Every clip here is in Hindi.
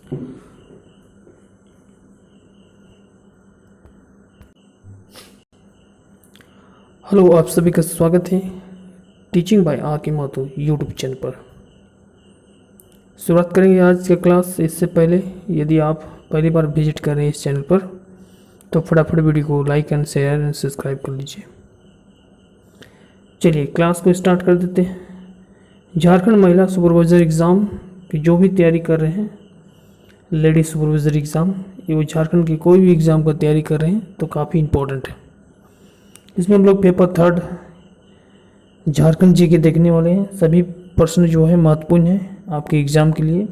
हेलो, आप सभी का स्वागत है टीचिंग बाय आर के माथुर यूट्यूब चैनल पर। शुरुआत करेंगे आज का क्लास। इससे पहले यदि आप पहली बार विजिट कर रहे हैं इस चैनल पर तो फटाफट वीडियो को like and share and subscribe कर लीजिए। चलिए क्लास को स्टार्ट कर देते हैं। झारखंड महिला सुपरवाइज़र एग्ज़ाम की जो भी तैयारी कर रहे हैं, लेडी सुपरवाइज़र एग्ज़ाम, ये वो झारखंड की कोई भी एग्ज़ाम का तैयारी कर रहे हैं तो काफ़ी इम्पोर्टेंट है। इसमें हम लोग पेपर 3 झारखंड जी के देखने वाले हैं। सभी प्रश्न जो है महत्वपूर्ण है आपके एग्ज़ाम के लिए,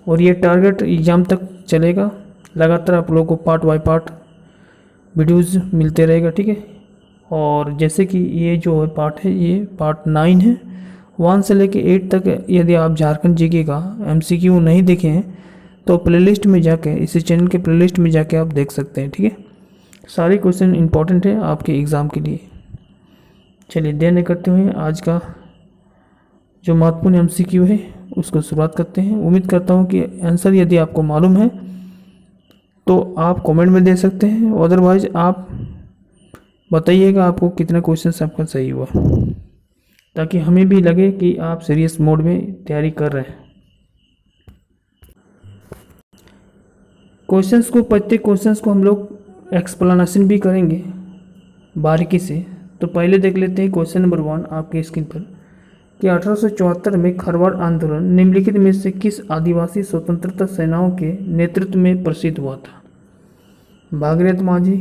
और ये टारगेट एग्ज़ाम तक चलेगा। लगातार आप लोगों को पार्ट बाय पार्ट वीडियोज़ मिलते रहेगा, ठीक है। और जैसे कि ये जो है पार्ट है, ये पार्ट 9 है। 1 से लेके 8 तक यदि आप झारखंड जीके का MCQ नहीं देखे हैं तो प्लेलिस्ट में जाके, इसी चैनल के प्लेलिस्ट में जाके आप देख सकते हैं, ठीक है। सारे क्वेश्चन इंपॉर्टेंट है आपके एग्ज़ाम के लिए। चलिए देर नहीं करते हुए आज का जो महत्वपूर्ण MCQ है उसको शुरुआत करते हैं। उम्मीद करता हूँ कि आंसर यदि आपको मालूम है तो आप कमेंट में दे सकते हैं, अदरवाइज आप बताइएगा आपको कितना क्वेश्चन आपका सही हुआ, ताकि हमें भी लगे कि आप सीरियस मोड में तैयारी कर रहे हैं। क्वेश्चंस को, प्रत्येक क्वेश्चंस को हम लोग एक्सप्लेनेशन भी करेंगे बारीकी से। तो पहले देख लेते हैं क्वेश्चन नंबर 1 आपके स्क्रीन पर कि 1874 में खरवाड़ आंदोलन निम्नलिखित में से किस आदिवासी स्वतंत्रता सेनाओं के नेतृत्व में प्रसिद्ध हुआ था? भागीरथ माझी,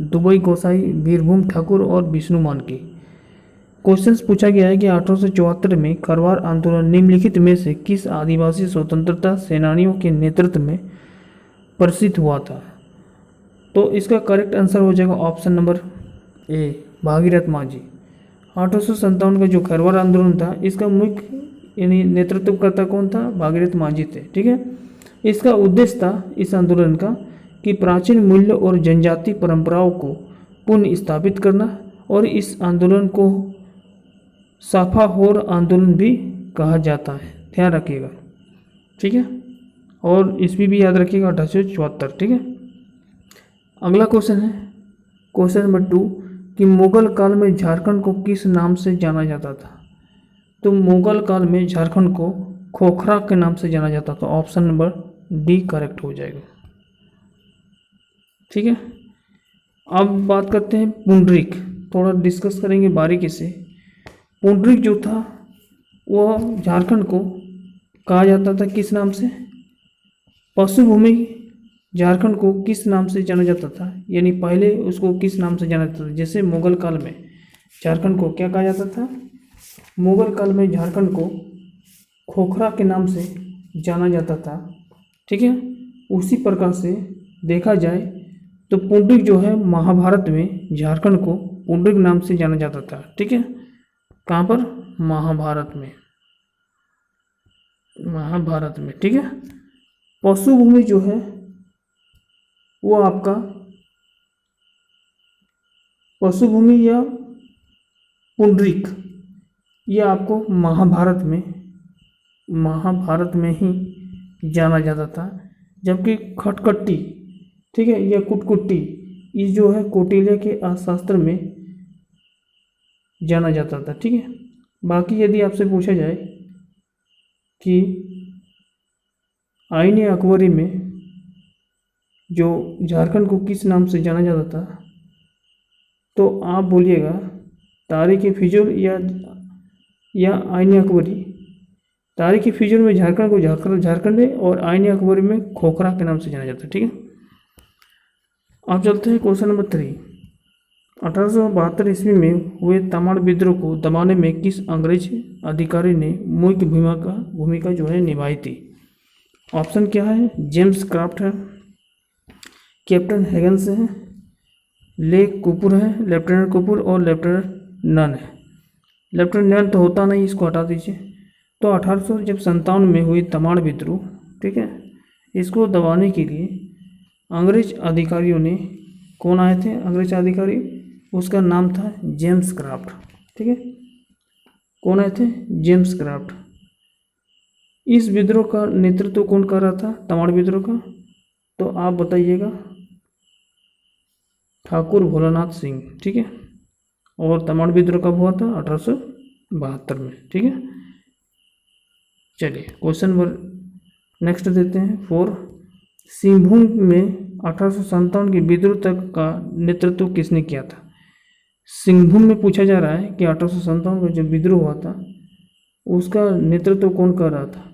दुबई गोसाई, बीरभूम ठाकुर और विष्णु मानकी। क्वेश्चंस पूछा गया है कि 1874 में खरवाड़ आंदोलन निम्नलिखित में से किस आदिवासी स्वतंत्रता सेनानियों के नेतृत्व में प्रसिद्ध हुआ था? तो इसका करेक्ट आंसर हो जाएगा ऑप्शन नंबर ए, भागीरथ माझी। 1857 का जो खरवाड़ आंदोलन था, इसका मुख्य यानी नेतृत्वकर्ता कौन था? भागीरथ माझी थे, ठीक है। इसका उद्देश्य था इस आंदोलन का कि प्राचीन मूल्य और जनजाति परंपराओं को पुनः स्थापित करना, और इस आंदोलन को साफाहोर आंदोलन भी कहा जाता है, ध्यान रखिएगा, ठीक है। और इसमें भी याद रखिएगा 1874, ठीक है। अगला क्वेश्चन है क्वेश्चन नंबर 2 कि मुगल काल में झारखंड को किस नाम से जाना जाता था? तो मुगल काल में झारखंड को खोखरा के नाम से जाना जाता था। ऑप्शन नंबर डी करेक्ट हो जाएगा, ठीक है। अब बात करते हैं पुंडरीक, थोड़ा डिस्कस करेंगे बारीकी से। पुंडरीक जो था वह झारखंड को कहा जाता था किस नाम से? पशुभूमि झारखंड को किस नाम से जाना जाता था, यानी पहले उसको किस नाम से जाना जाता था? जैसे मुगल काल में झारखंड को क्या कहा जाता था? मुगल काल में झारखंड को खोखरा के नाम से जाना जाता था, ठीक है। उसी प्रकार से देखा जाए तो पुंडरीक जो है महाभारत में झारखंड को पुंडरीक नाम से जाना जाता था, ठीक है। कहाँ पर? महाभारत में, महाभारत में, ठीक है। पशुभूमि जो है वो आपका पशुभूमि या पुंडरीक, ये आपको महाभारत में ही जाना जाता था। जबकि खटकट्टी, ठीक है, या कुटकुट्टी, ये जो है कौटिल्य के अर्थशास्त्र में जाना जाता था, ठीक है। बाकी यदि आपसे पूछा जाए कि आईन अकबरी में जो झारखंड को किस नाम से जाना जाता था, तो आप बोलिएगा तारीख फिजूल या आईन अकबरी। तारीख फिजूल में झारखंड को झारखंड है, और आईन अकबरी में खोखरा के नाम से जाना जाता है, ठीक है। अब चलते हैं क्वेश्चन नंबर 3। 1872 ईस्वी में हुए तमाड़ विद्रोह को दबाने में किस अंग्रेज अधिकारी ने मुख्य भूमिका जो है निभाई थी? ऑप्शन क्या है? जेम्स क्राफ्ट है, कैप्टन हैगन्स है, ले कपूर है, लेफ्टिनेंट कपूर और लेफ्टिनेंट नन है। लेफ्टिनेंट नन तो होता नहीं, इसको हटा दीजिए। तो 1857 में हुई तमाड़ विद्रोह, ठीक है, इसको दबाने के लिए अंग्रेज अधिकारियों ने, कौन आए थे अंग्रेज अधिकारी? उसका नाम था जेम्स क्राफ्ट, ठीक है। कौन आए थे? James craft. इस विद्रोह का नेतृत्व कौन कर रहा था, तमाड़ विद्रोह का? तो आप बताइएगा, ठाकुर भोलानाथ सिंह। ठीक है, और तमाड़ विद्रोह कब हुआ था? 1872 में। ठीक है, चलिए क्वेश्चन नंबर नेक्स्ट देते हैं 4। सिंहभूम में 1857 के विद्रोह तक का नेतृत्व किसने किया था? सिंहभूम में पूछा जा रहा है कि 1857 का जो विद्रोह हुआ था उसका नेतृत्व कौन कर रहा था?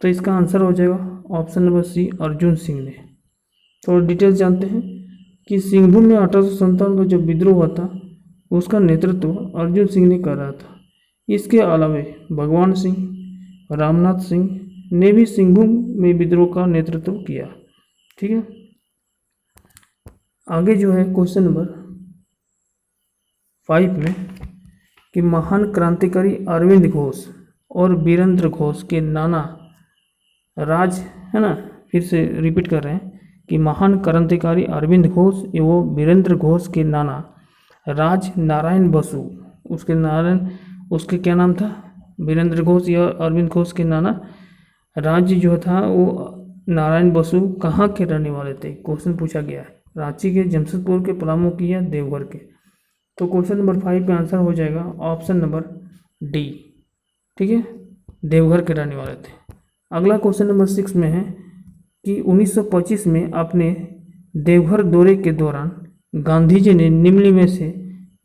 तो इसका आंसर हो जाएगा option number C, Arjun Singh ने। थोड़ा डिटेल्स जानते हैं कि सिंहभूम में 1857 का जो विद्रोह हुआ था उसका नेतृत्व अर्जुन सिंह ने कर रहा था। इसके अलावा भगवान सिंह, रामनाथ सिंह ने भी सिंहभूम में विद्रोह का नेतृत्व किया। ठीक है, आगे जो है क्वेश्चन नंबर 5 में कि महान क्रांतिकारी अरविंद घोष और वीरेंद्र घोष के नाना राज, है ना, फिर से रिपीट कर रहे हैं कि महान क्रांतिकारी अरविंद घोष एवं वीरेंद्र घोष के नाना राज नारायण बसु, उसके क्या नाम था? वीरेंद्र घोष या अरविंद घोष के नाना राज्य जो था वो नारायण बसु कहाँ के रहने वाले थे? क्वेश्चन पूछा गया है, रांची के, जमशेदपुर के, पलामू के या देवघर के? तो क्वेश्चन नंबर 5 का आंसर हो जाएगा ऑप्शन नंबर डी। ठीक है, देवघर के रहने वाले थे। अगला क्वेश्चन नंबर 6 में है कि 1925 में अपने देवघर दौरे के दौरान गांधी जी ने निम्न में से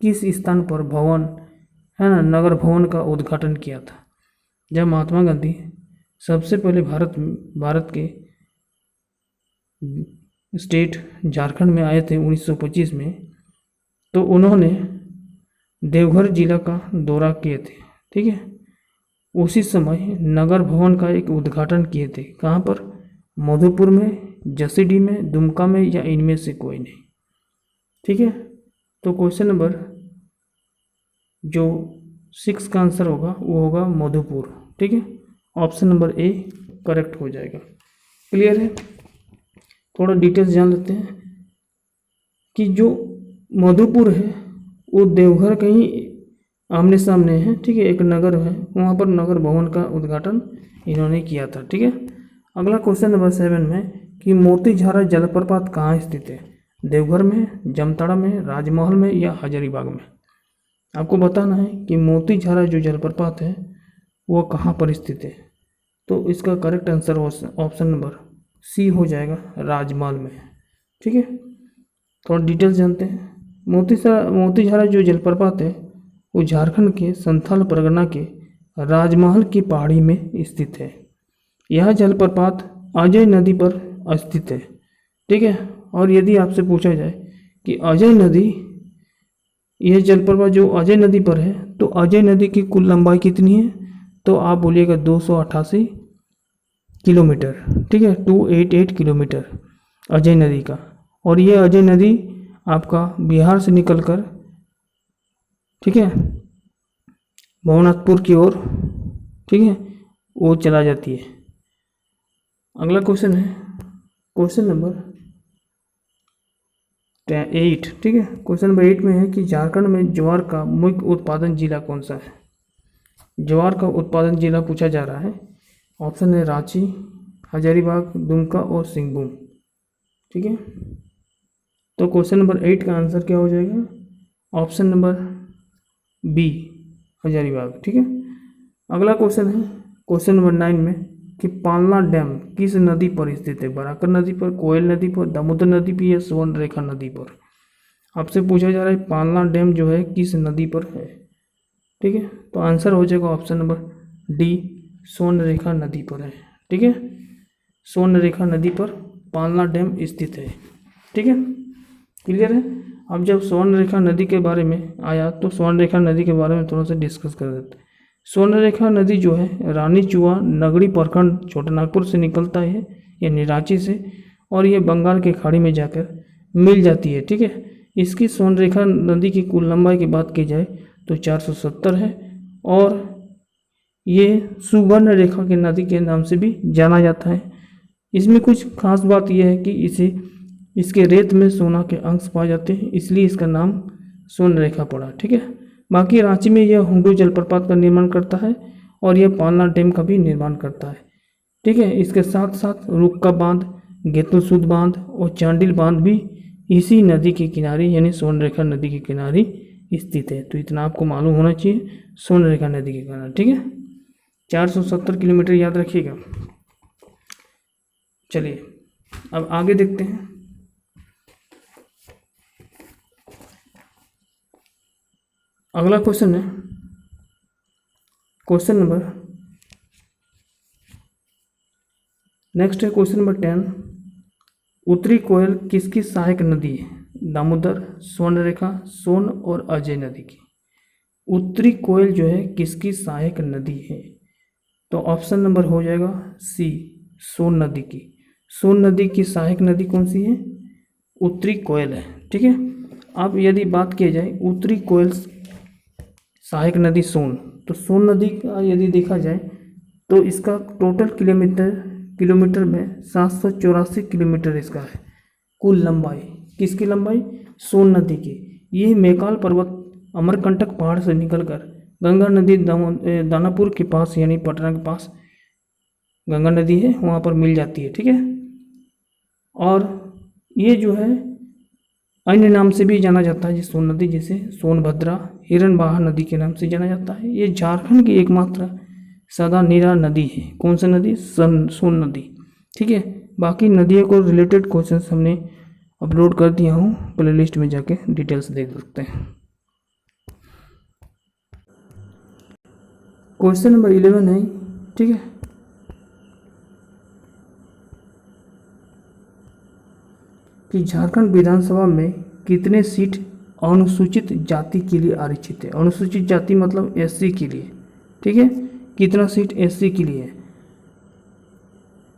किस स्थान पर भवन, है ना, नगर भवन का उद्घाटन किया था? जब महात्मा गांधी सबसे पहले भारत के स्टेट झारखंड में आए थे 1925 में, तो उन्होंने देवघर जिला का दौरा किए थे। ठीक है, उसी समय नगर भवन का एक उद्घाटन किए थे। कहाँ पर? मधुपुर में, जसीडीह में, दुमका में या इनमें से कोई नहीं। ठीक है, तो क्वेश्चन नंबर जो 6 का आंसर होगा वो होगा मधुपुर। ठीक है, ऑप्शन नंबर ए करेक्ट हो जाएगा। क्लियर है? थोड़ा डिटेल्स जान लेते हैं कि जो मधुपुर है वो देवघर के ही आमने सामने है। ठीक है, एक नगर है, वहाँ पर नगर भवन का उद्घाटन इन्होंने किया था। ठीक है, अगला क्वेश्चन नंबर 7 में कि मोतीझारा जलप्रपात कहाँ स्थित है? देवघर में, जामताड़ा में, राजमहल में या हजारीबाग में? आपको बताना है कि मोतीझारा जो जलप्रपात है वो कहाँ पर स्थित है। तो इसका correct answer option number C हो जाएगा, राजमहल में। ठीक है, थोड़ा डिटेल्स जानते हैं। मोतीझारा जो जलप्रपात है वो झारखंड के संथाल परगना के राजमहल की पहाड़ी में स्थित है। यह जलप्रपात अजय नदी पर स्थित है। ठीक है, और यदि आपसे पूछा जाए कि अजय नदी, यह जलप्रपात जो अजय नदी पर है, तो अजय नदी की कुल लंबाई कितनी है? तो आप बोलिएगा 288 किलोमीटर। ठीक है, 288 किलोमीटर अजय नदी का। और ये अजय नदी आपका बिहार से निकलकर, ठीक है, भवनाथपुर की ओर, ठीक है, वो चला जाती है। अगला क्वेश्चन है क्वेश्चन नंबर 8। ठीक है, क्वेश्चन नंबर 8 में है कि झारखंड में ज्वार का मुख्य उत्पादन जिला कौन सा है? ज्वार का उत्पादन जिला पूछा जा रहा है। ऑप्शन है रांची, हजारीबाग, दुमका और सिंहभूम। ठीक है, तो क्वेश्चन नंबर 8 का आंसर क्या हो जाएगा? Option number B, Hazaribagh. ठीक है, अगला क्वेश्चन है क्वेश्चन नंबर 9 में कि पालना डैम किस नदी पर स्थित है? बराकर नदी पर, कोयल नदी पर, दामोदर नदी पर या स्वर्णरेखा नदी पर? आपसे पूछा जा रहा है पालना डैम जो है किस नदी पर है। ठीक है, तो आंसर हो जाएगा ऑप्शन नंबर डी, स्वर्णरेखा नदी पर है। ठीक है, स्वर्णरेखा नदी पर पालना डैम स्थित है। ठीक है, क्लियर है? अब जब स्वर्णरेखा नदी के बारे में आया तो स्वर्णरेखा नदी के बारे में थोड़ा सा डिस्कस कर देते हैं। स्वर्णरेखा नदी जो है रानी चुआ नगरी प्रखंड छोटानागपुर से निकलता है, यानी रांची से, और ये बंगाल के खाड़ी में जाकर मिल जाती है। ठीक है, इसकी स्वर्णरेखा नदी की कुल लंबाई की बात की जाए तो 470 है, और ये सुवर्ण रेखा की नदी के नाम से भी जाना जाता है। इसमें कुछ खास बात यह है कि इसके रेत में सोना के अंश पाए जाते हैं, इसलिए इसका नाम स्वर्ण रेखा पड़ा। ठीक है, बाकी रांची में यह हुंडू जलप्रपात का निर्माण करता है और यह पालना डैम का भी निर्माण करता है। ठीक है। इसके साथ साथ रुक्का बांध, गेतुलसूद बांध और चांडिल बांध भी इसी नदी के किनारे यानी स्वर्णरेखा नदी के किनारे स्थित है। तो इतना आपको मालूम होना चाहिए स्वर्णरेखा नदी के किनारे, ठीक है। 470 किलोमीटर याद रखिएगा। चलिए अब आगे देखते हैं। अगला क्वेश्चन है क्वेश्चन नंबर नेक्स्ट है क्वेश्चन नंबर 10। उत्तरी कोयल किसकी सहायक नदी है? दामोदर, स्वर्णरेखा, सोन और अजय नदी की। उत्तरी कोयल जो है किसकी सहायक नदी है? तो ऑप्शन नंबर हो जाएगा सी, सोन नदी की। सोन नदी की सहायक नदी कौन सी है? उत्तरी कोयल है, ठीक है। अब यदि बात की जाए उत्तरी कोयल सहायक नदी सोन, तो सोन नदी का यदि देखा जाए तो इसका टोटल किलोमीटर में 784 किलोमीटर इसका है कुल लंबाई। किसकी लंबाई? सोन नदी की। ये मैकाल पर्वत अमरकंटक पहाड़ से निकलकर गंगा नदी दानापुर के पास यानी पटना के पास गंगा नदी है वहाँ पर मिल जाती है, ठीक है। और ये जो है अन्य नाम से भी जाना जाता है जिस सोन नदी, जैसे सोनभद्रा, हिरणबाहा नदी के नाम से जाना जाता है। ये झारखंड की एकमात्र सदा नीरा नदी है। कौन सी नदी? सोन नदी, ठीक है। बाकी नदियों को रिलेटेड क्वेश्चन हमने अपलोड कर दिया हूँ, प्लेलिस्ट में जाके डिटेल्स देख सकते हैं। क्वेश्चन नंबर 11 है, ठीक है। कि झारखंड विधानसभा में कितने सीट अनुसूचित जाति के लिए आरक्षित है? अनुसूचित जाति मतलब एससी के लिए, ठीक है। कितना सीट एससी के लिए है?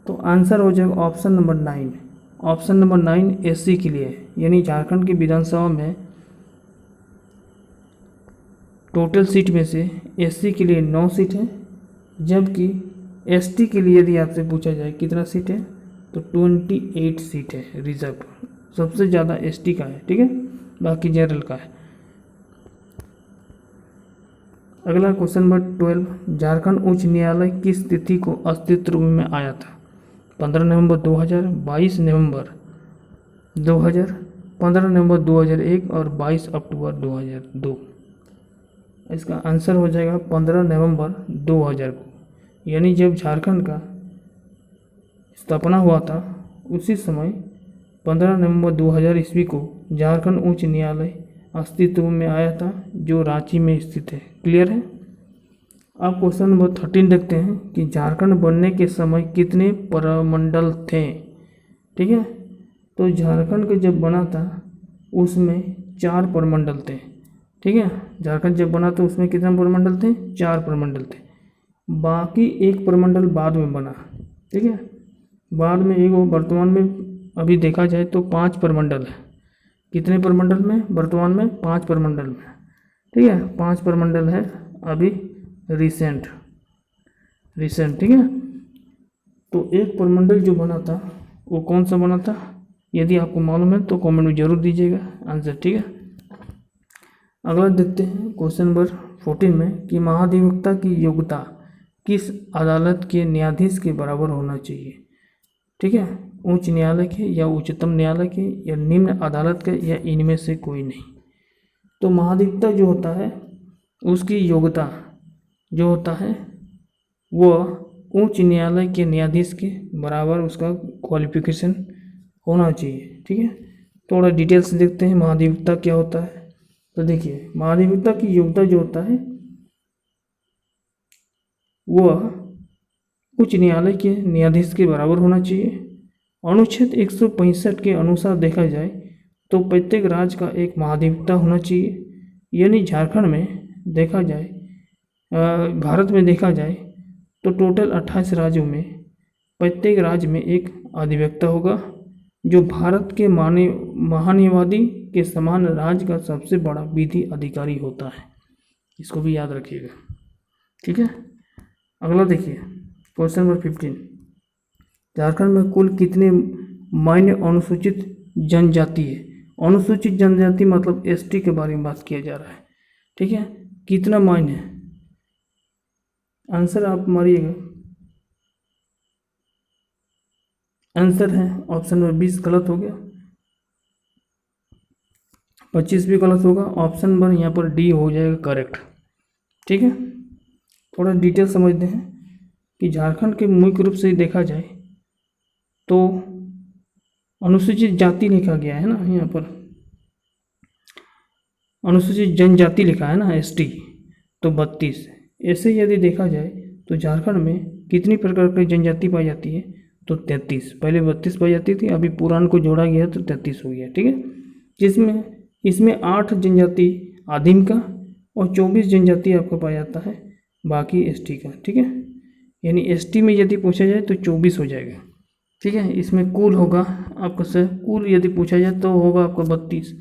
तो आंसर हो जाएगा option number 9। Option number 9 SC के लिए है। यानी झारखंड की विधानसभा में टोटल सीट में से एससी के लिए 9 सीट है, जबकि एसटी के लिए यदि आपसे पूछा जाए कितना सीट है तो 28 सीट है रिजर्व। सबसे ज़्यादा एसटी का है, ठीक है, बाकी जनरल का है। अगला क्वेश्चन नंबर 12। झारखंड उच्च न्यायालय किस तिथि को अस्तित्व में आया था? 15 नवंबर 2000, 22 नवंबर 2000, 15 नवंबर 2001 और 22 अक्टूबर 2002। इसका आंसर हो जाएगा 15 नवंबर 2000 को। यानी जब झारखंड का स्थापना हुआ था उसी समय 15 नवंबर 2000 ईस्वी को झारखंड उच्च न्यायालय अस्तित्व में आया था, जो रांची में स्थित है। क्लियर है। अब क्वेश्चन नंबर 13 देखते हैं कि झारखंड बनने के समय कितने प्रमंडल थे? ठीक है, तो झारखंड के जब बना था उसमें 4 प्रमंडल थे। ठीक है, झारखंड जब बना तो उसमें कितने प्रमंडल थे? 4 प्रमंडल थे। बाकी एक प्रमंडल बाद में बना। ठीक है, बाद में एक, वर्तमान में अभी देखा जाए तो 5 प्रमंडल है। कितने प्रमंडल में? वर्तमान में 5 प्रमंडल में। ठीक है, 5 प्रमंडल है अभी रिसेंट। ठीक है, तो एक प्रमंडल जो बना था वो कौन सा बना था? यदि आपको मालूम है तो कमेंट में जरूर दीजिएगा आंसर। ठीक है, अगला देखते हैं क्वेश्चन नंबर 14 में कि महाधिवक्ता की योग्यता किस अदालत के न्यायाधीश के बराबर होना चाहिए? ठीक है, उच्च न्यायालय के या उच्चतम न्यायालय के या निम्न अदालत के या इनमें से कोई नहीं। तो महाधिवक्ता जो होता है उसकी योग्यता जो होता है वह उच्च न्यायालय के न्यायाधीश के बराबर उसका क्वालिफिकेशन होना चाहिए। ठीक है, थोड़ा डिटेल्स देखते हैं महाधिवक्ता क्या होता है। तो देखिए, महाधिवक्ता की योग्यता जो होता है वह उच्च न्यायालय के न्यायाधीश के बराबर होना चाहिए। अनुच्छेद 165 के अनुसार देखा जाए तो प्रत्येक राज्य का एक महाधिवक्ता होना चाहिए। यानी झारखंड में देखा जाए, भारत में देखा जाए तो टोटल 28 राज्यों में प्रत्येक राज्य में एक अधिवक्ता होगा, जो भारत के महान्यायवादी के समान राज्य का सबसे बड़ा विधि अधिकारी होता है। इसको भी याद रखिएगा। ठीक है, अगला देखिए क्वेश्चन नंबर 15। झारखंड में कुल कितने मान्य अनुसूचित जनजाति है? अनुसूचित जनजाति मतलब एसटी के बारे में बात किया जा रहा है। ठीक है, कितना मान्य है? आंसर आप मारिएगा। आंसर है ऑप्शन नंबर 20 गलत हो गया, 25 भी गलत होगा। ऑप्शन नंबर यहाँ पर डी हो जाएगा करेक्ट। ठीक है, थोड़ा डिटेल समझते हैं कि झारखंड के मुख्य रूप से देखा जाए तो अनुसूचित जाति लिखा गया है ना, यहाँ पर अनुसूचित जनजाति लिखा है ना एसटी, तो 32। ऐसे यदि देखा जाए तो झारखंड में कितनी प्रकार की जनजाति पाई जाती है, तो 33। पहले 32 पाई जाती थी, अभी पुराण को जोड़ा गया तो 33 हो गया। ठीक है, जिसमें इसमें 8 जनजाति आदिम का और 24 जनजाति आपको पाया जाता है बाकी एसटी का। ठीक है, यानी एसटी में यदि पूछा जाए तो 24 हो जाएगा। ठीक है, इसमें कुल होगा आपका से कुल यदि पूछा जाए तो होगा आपका 32,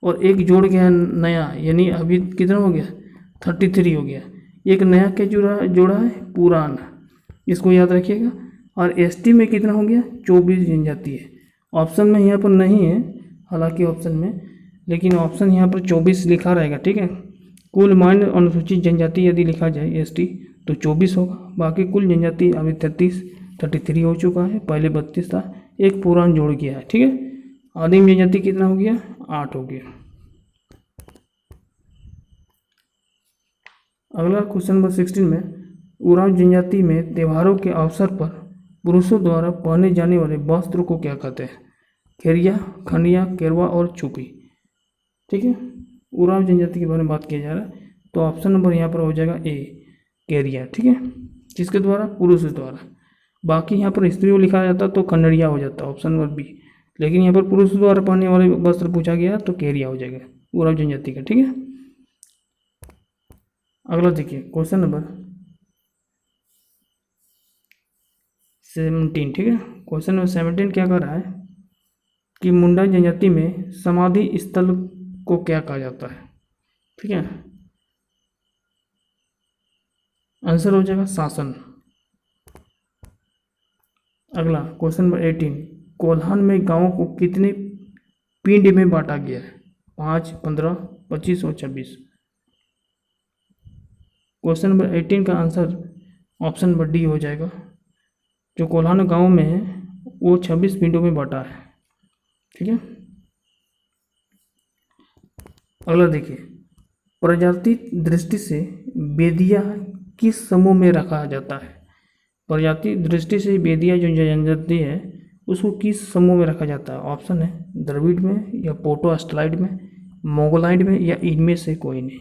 और एक जोड़ गया नया, यानी अभी कितना हो गया 33 हो गया। एक नया क्या जोड़ा है पुराण, इसको याद रखिएगा। और एसटी में कितना हो गया 24 जनजाति है। ऑप्शन में यहाँ पर नहीं है हालांकि ऑप्शन में, लेकिन ऑप्शन यहाँ पर 24 लिखा रहेगा। ठीक है, कुल मान्य अनुसूचित जनजाति यदि लिखा जाए एसटी तो 24 होगा, बाकी कुल जनजाति अभी 33 हो चुका है, पहले 32 था, एक पुराण जोड़ गया है। ठीक है, आदिम जनजाति कितना हो गया 8 हो गया। अगला क्वेश्चन नंबर 16 में उरांव जनजाति में त्योहारों के अवसर पर पुरुषों द्वारा पहने जाने वाले वस्त्र को क्या कहते हैं, खेरिया, खंडिया, केरवा और चुपी। ठीक है, उरांव जनजाति के बारे में बात किया जा रहा है, तो ऑप्शन नंबर यहाँ पर हो जाएगा ए केरिया। ठीक है, किसके द्वारा, पुरुष द्वारा। बाकी यहाँ पर स्त्रियों लिखा जाता तो कन्नड़िया हो जाता ऑप्शन नंबर बी, लेकिन यहाँ पर पुरुष द्वारा पहनने वाले वस्त्र पूछा गया तो केरिया हो जाएगा उरांव जनजाति का। ठीक है, अगला देखिए क्वेश्चन नंबर 17। ठीक है, क्वेश्चन नंबर 17 क्या कर रहा है कि मुंडा जनजाति में समाधि स्थल को क्या कहा जाता है। ठीक है, आंसर हो जाएगा शासन। अगला क्वेश्चन नंबर 18, कोल्हान में गांवों को कितने पिंड में बांटा गया है, 5, 15, 25 और 26। क्वेश्चन नंबर 18 का आंसर ऑप्शन नंबर डी हो जाएगा। जो कोल्हान गांव में है वो 26 पिंडों में बांटा है। ठीक है, अगला देखिए, प्रजाति दृष्टि से बेदिया किस समूह में रखा जाता है। प्रजाति दृष्टि से बेदिया जो जनजाति है उसको किस समूह में रखा जाता है। ऑप्शन है द्रविड़ में या पोटोस्टलाइड में, मोगलाइड में या इनमें से कोई नहीं।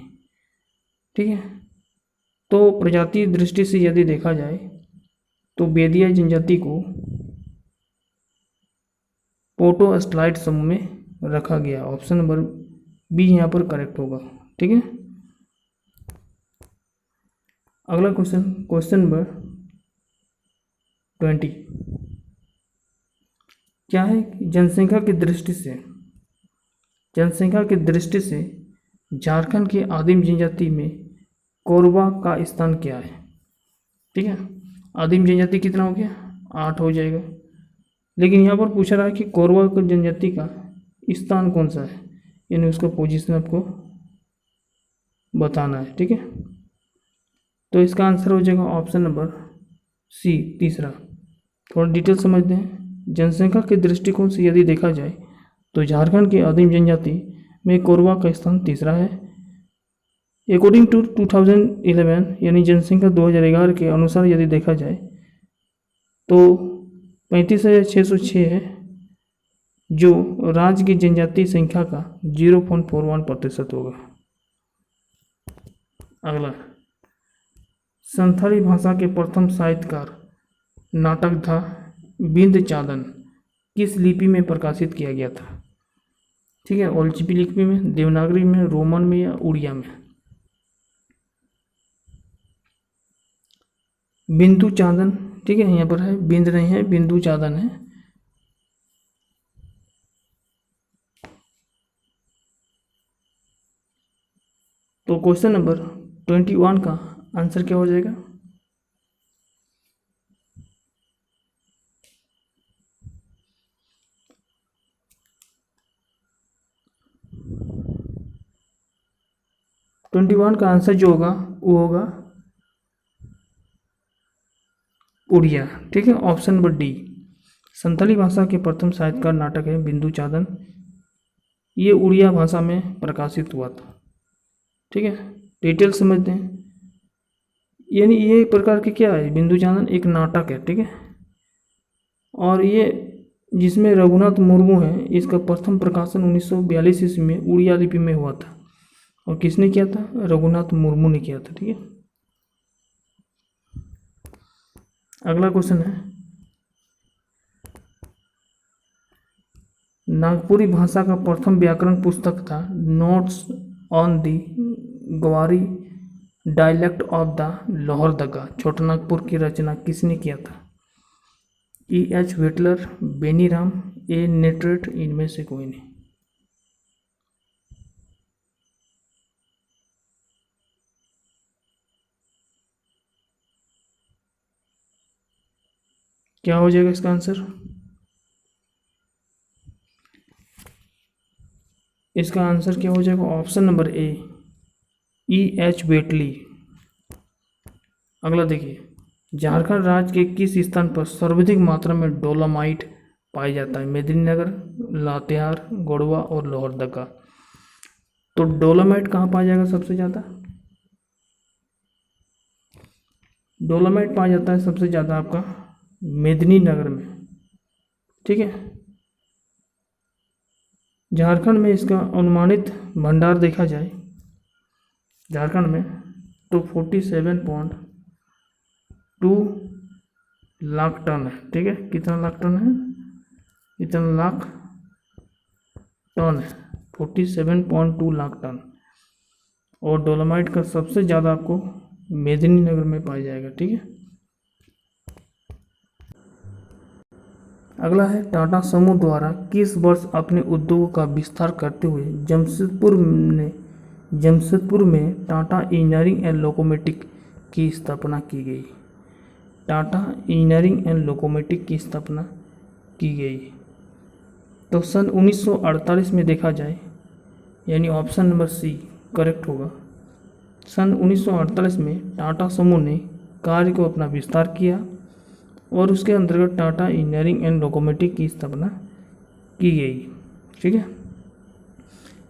ठीक है, तो प्रजाति दृष्टि से यदि देखा जाए तो बेदिया जनजाति को पोटोस्टलाइड समूह में रखा गया। ऑप्शन नंबर बी यहाँ पर करेक्ट होगा। ठीक है, अगला क्वेश्चन नंबर 20 क्या है, जनसंख्या की दृष्टि से झारखंड की आदिम जनजाति में कोरबा का स्थान क्या है। ठीक है, आदिम जनजाति कितना हो गया 8 हो जाएगा, लेकिन यहाँ पर पूछा रहा है कि कोरबा की जनजाति का स्थान कौन सा है, यानी उसका पोजीशन आपको बताना है। ठीक है, तो इसका आंसर हो जाएगा ऑप्शन नंबर सी तीसरा। थोड़ा डिटेल समझते हैं। जनसंख्या के दृष्टिकोण से यदि देखा जाए तो झारखंड की आदिम जनजाति में कोरबा का स्थान तीसरा है। अकॉर्डिंग टू 2011 यानी जनसंख्या 2011 के अनुसार यदि देखा जाए तो 35,606 है, जो राज्य की जनजाति संख्या का 0.41% होगा। अगला, संथाली भाषा के प्रथम साहित्यकार नाटक था बिंद चादन किस लिपि में प्रकाशित किया गया था। ठीक है, ओल्चिपी लिपि में, देवनागरी में, रोमन में या उड़िया में। बिंदु चादन, ठीक है, यहाँ पर है बिंद नहीं है, बिंदु चादन है। तो क्वेश्चन नंबर 21 का आंसर क्या हो जाएगा, का आंसर जो होगा वो होगा उड़िया। ठीक है, ऑप्शन नंबर डी। संथाली भाषा के प्रथम साहित्यकार नाटक है बिंदु चादन। ये उड़िया भाषा में प्रकाशित हुआ था। ठीक है, डिटेल समझते हैं। यानी ये एक प्रकार के क्या है, बिंदु चांदन एक नाटक है। ठीक है, और ये जिसमें रघुनाथ मुर्मू है, इसका प्रथम प्रकाशन 1942 ईस्वी में उड़िया लिपि में हुआ था। और किसने किया था? रघुनाथ मुर्मू ने किया था। ठीक है, अगला क्वेश्चन है, नागपुरी भाषा का प्रथम व्याकरण पुस्तक था notes on the Gwari dialect of the Lohardaga, Chotanagpur की रचना किसने किया था? E.H. व्हिटलर, बेनीराम, ए नेट्रेट, इनमें से कोई नहीं। क्या हो जाएगा इसका आंसर? इसका आंसर क्या हो जाएगा? Option number A, E.H. Whitley. अगला देखिए, झारखंड राज्य के किस स्थान पर सर्वाधिक मात्रा में डोलामाइट पाया जाता है? मेदिनीनगर, लातेहार, गोड़वा और लोहरदगा। तो डोलामाइट कहाँ पाया जाएगा सबसे ज़्यादा? डोलामाइट पाया जाता है सबसे ज़्यादा आपका मेदिनीनगर में। ठीक है, झारखंड में इसका अनुमानित भंडार देखा जाए झारखंड में तो 47.2 लाख टन है। ठीक है, कितना लाख टन है? इतना लाख टन है, 47.2 लाख टन। और डोलामाइट का सबसे ज़्यादा आपको मेदिनीनगर में पाया जाएगा। ठीक है, अगला है, टाटा समूह द्वारा किस वर्ष अपने उद्योगों का विस्तार करते हुए जमशेदपुर में टाटा इंजीनियरिंग एंड लोकोमोटिव की स्थापना की गई? टाटा इंजीनियरिंग एंड लोकोमोटिव की स्थापना की गई तो सन 1948 में देखा जाए, यानी ऑप्शन नंबर सी करेक्ट होगा। सन 1948 में टाटा समूह ने कार्य को अपना विस्तार किया और उसके अंतर्गत टाटा इंजीनियरिंग एंड लोकोमोटिव की स्थापना की गई। ठीक है,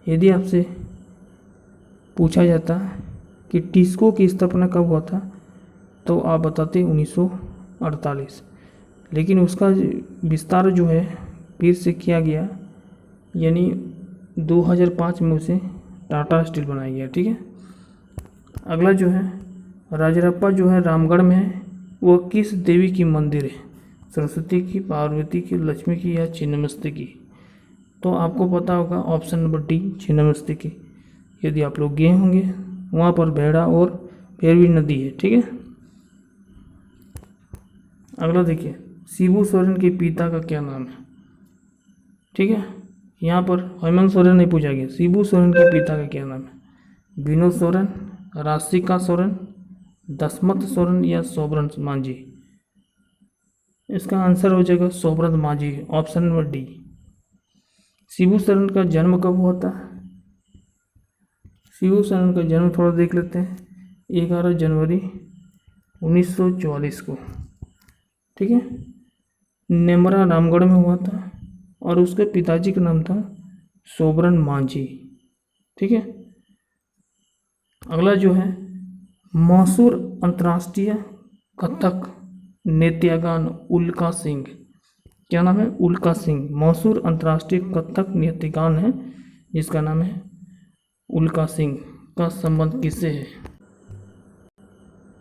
यदि आपसे पूछा जाता कि टिस्को की स्थापना कब हुआ था तो आप बताते 1948, लेकिन उसका विस्तार जो है फिर से किया गया, यानी 2005 में उसे टाटा स्टील बनाया गया। ठीक है, अगला जो है, राजरप्पा जो है रामगढ़ में है, वो किस देवी की मंदिर है? सरस्वती की, पार्वती की, लक्ष्मी की या छिन्नमस्ती की? तो आपको पता होगा ऑप्शन नंबर डी छिन्नमस्ती की। यदि आप लोग गए होंगे वहाँ पर भेड़ा और भैरवी नदी है। ठीक है, अगला देखिए, शिबू सोरेन के पिता का क्या नाम है? ठीक है, यहाँ पर हेमंत सोरेन नहीं पूछा गया, शिबू सोरेन के पिता का क्या नाम है? विनोद सोरेन, राशिका सोरेन, दशमत सोरेन या सोबरन मांझी? इसका आंसर हो जाएगा Sobran Manjhi, option number D. Shibu Soren का जन्म कब हुआ था? शिबू सोरेन का जन्म थोड़ा देख लेते हैं, 11 जनवरी 1944 को। ठीक है, नेमरा रामगढ़ में हुआ था और उसके पिताजी का नाम था सोबरन मांझी। ठीक है, अगला जो है, मशहूर अंतर्राष्ट्रीय कथक नृत्यगान उल्का सिंह, क्या नाम है? उल्का सिंह। मशहूर अंतर्राष्ट्रीय कथक नृत्यगान है जिसका नाम है उल्का सिंह, का संबंध किससे है?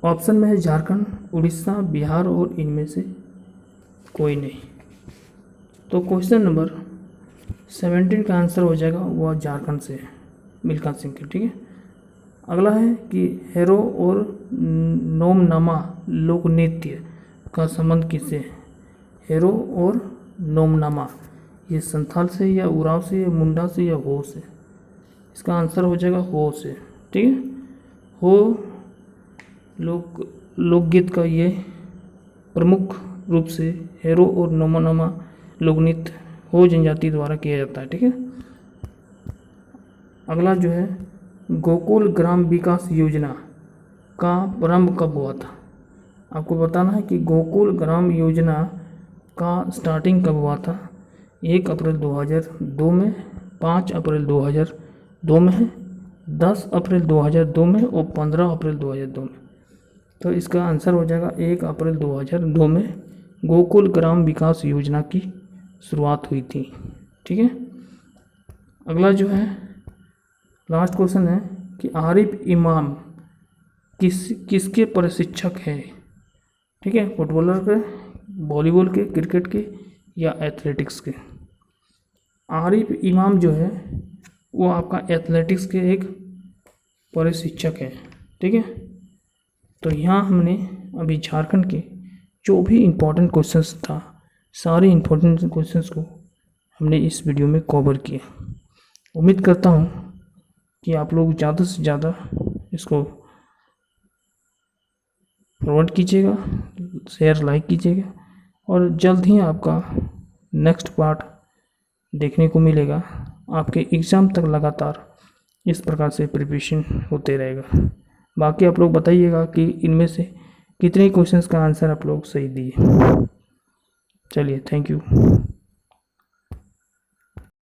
ऑप्शन में है झारखंड, उड़ीसा, बिहार और इनमें से कोई नहीं। तो क्वेश्चन नंबर 17 का आंसर हो जाएगा वह झारखंड से है, मिल्खा सिंह के। ठीक है, अगला है कि हेरो और नोमनामा लोक नृत्य का संबंध किससे है? हेरो और नोमनामा, ये संथाल से या उराव से या मुंडा से या हो से? इसका आंसर हो जाएगा हो से। ठीक है, हो लोकगीत का ये प्रमुख रूप से हेरो और नोमनामा लोकनृत्य हो जनजाति द्वारा किया जाता है। ठीक है, अगला जो है, गोकुल ग्राम विकास योजना का प्रारंभ कब हुआ था? आपको बताना है कि गोकुल ग्राम योजना का स्टार्टिंग कब हुआ था? 1 अप्रैल 2002 में, 5 अप्रैल 2002 में है, 10 अप्रैल 2002 में और 15 अप्रैल 2002 में। तो इसका आंसर हो जाएगा 1 अप्रैल 2002 में गोकुल ग्राम विकास योजना की शुरुआत हुई थी। ठीक है। अगला जो है लास्ट क्वेश्चन है कि आरिफ इमाम किसके प्रशिक्षक हैं? ठीक है, फुटबॉलर के, वॉलीबॉल के, क्रिकेट के या एथलेटिक्स के? आरिफ इमाम जो है वो आपका एथलेटिक्स के एक प्रशिक्षक है। ठीक है। तो यहाँ हमने अभी झारखंड के जो भी इम्पोर्टेंट क्वेश्चंस था, सारे इम्पोर्टेंट क्वेश्चंस को हमने इस वीडियो में कवर किया। उम्मीद करता हूँ कि आप लोग ज़्यादा से ज़्यादा इसको फॉरवर्ड कीजिएगा, शेयर लाइक कीजिएगा और जल्द ही आपका नेक्स्ट पार्ट देखने को मिलेगा। आपके एग्ज़ाम तक लगातार इस प्रकार से प्रिपरेशन होते रहेगा। बाकी आप लोग बताइएगा कि इनमें से कितने क्वेश्चंस का आंसर आप लोग सही दिए। चलिए, थैंक यू।